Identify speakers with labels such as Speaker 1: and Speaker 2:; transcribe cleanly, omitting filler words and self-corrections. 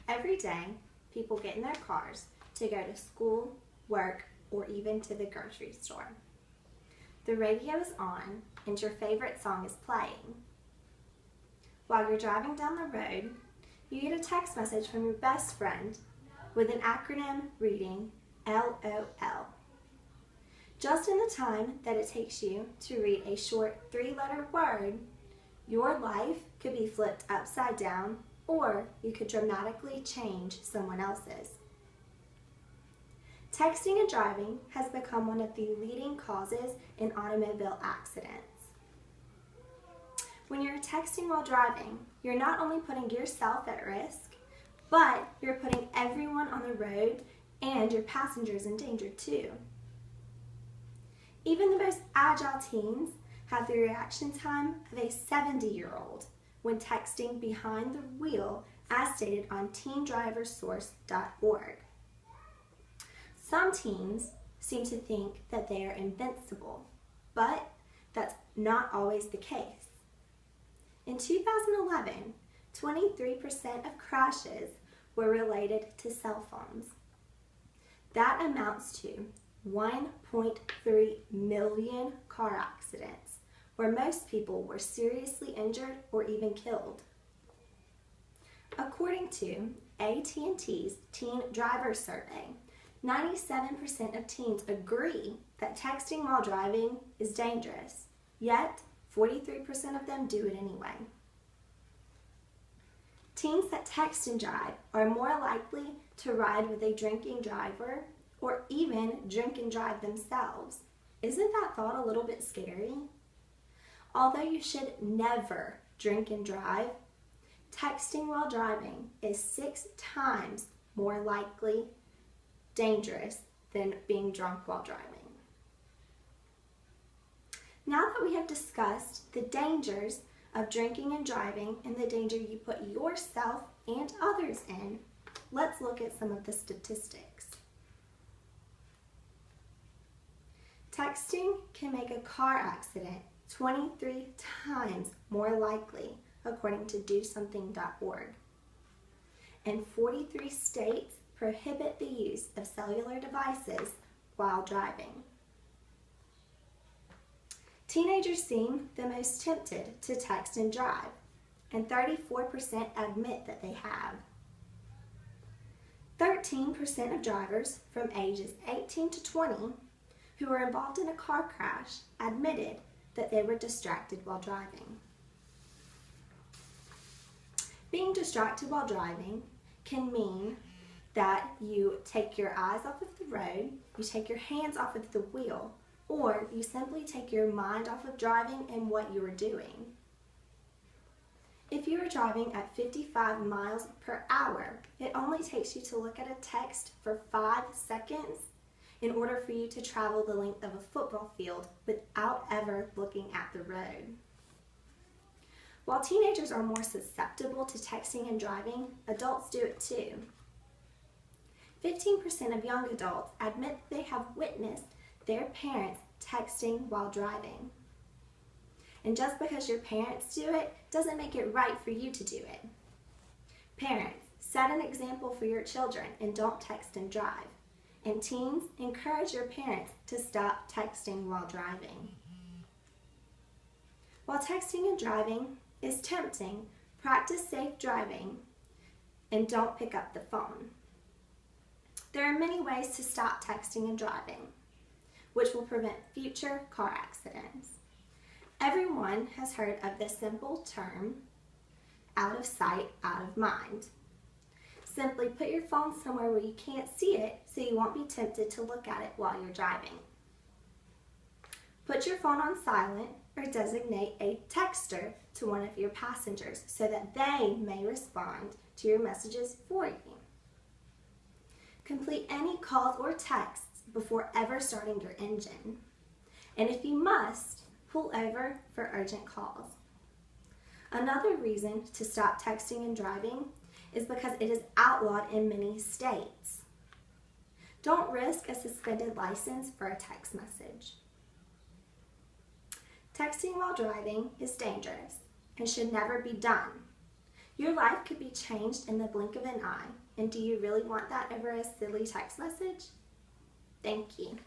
Speaker 1: Every day, people get in their cars to go to school, work, or even to the grocery store. The radio is on and your favorite song is playing. While you're driving down the road, you get a text message from your best friend with an acronym reading LOL. Just in the time that it takes you to read a short 3-letter word, your life could be flipped upside down, or you could dramatically change someone else's. Texting and driving has become one of the leading causes in automobile accidents. When you're texting while driving, you're not only putting yourself at risk, but you're putting everyone on the road and your passengers in danger too. Even the most agile teens have the reaction time of a 70-year-old when texting behind the wheel, as stated on teendriversource.org. Some teens seem to think that they are invincible, but that's not always the case. In 2011, 23% of crashes were related to cell phones. That amounts to 1.3 million car accidents, where most people were seriously injured or even killed. According to AT&T's Teen Driver Survey, 97% of teens agree that texting while driving is dangerous, yet 43% of them do it anyway. Teens that text and drive are more likely to ride with a drinking driver or even drink and drive themselves. Isn't that thought a little bit scary? Although you should never drink and drive, texting while driving is 6 times more likely dangerous than being drunk while driving. Now that we have discussed the dangers of drinking and driving and the danger you put yourself and others in, let's look at some of the statistics. Texting can make a car accident 23 times more likely, according to DoSomething.org. And 43 states prohibit the use of cellular devices while driving. Teenagers seem the most tempted to text and drive, and 34% admit that they have. 13% of drivers from ages 18 to 20 who were involved in a car crash admitted that they were distracted while driving. Being distracted while driving can mean that you take your eyes off of the road, you take your hands off of the wheel, or you simply take your mind off of driving and what you are doing. If you are driving at 55 miles per hour, it only takes you to look at a text for 5 seconds in order for you to travel the length of a football field without ever looking at the road. While teenagers are more susceptible to texting and driving, adults do it too. 15% of young adults admit they have witnessed their parents texting while driving. And just because your parents do it doesn't make it right for you to do it. Parents, set an example for your children and don't text and drive. And teens, encourage your parents to stop texting while driving. While texting and driving is tempting, practice safe driving and don't pick up the phone. There are many ways to stop texting and driving, which will prevent future car accidents. Everyone has heard of the simple term, out of sight, out of mind. Simply put your phone somewhere where you can't see it so you won't be tempted to look at it while you're driving. Put your phone on silent or designate a texter to one of your passengers so that they may respond to your messages for you. Complete any calls or texts before ever starting your engine. And if you must, pull over for urgent calls. Another reason to stop texting and driving is because it is outlawed in many states. Don't risk a suspended license for a text message. Texting while driving is dangerous and should never be done. Your life could be changed in the blink of an eye. And do you really want that over a silly text message? Thank you.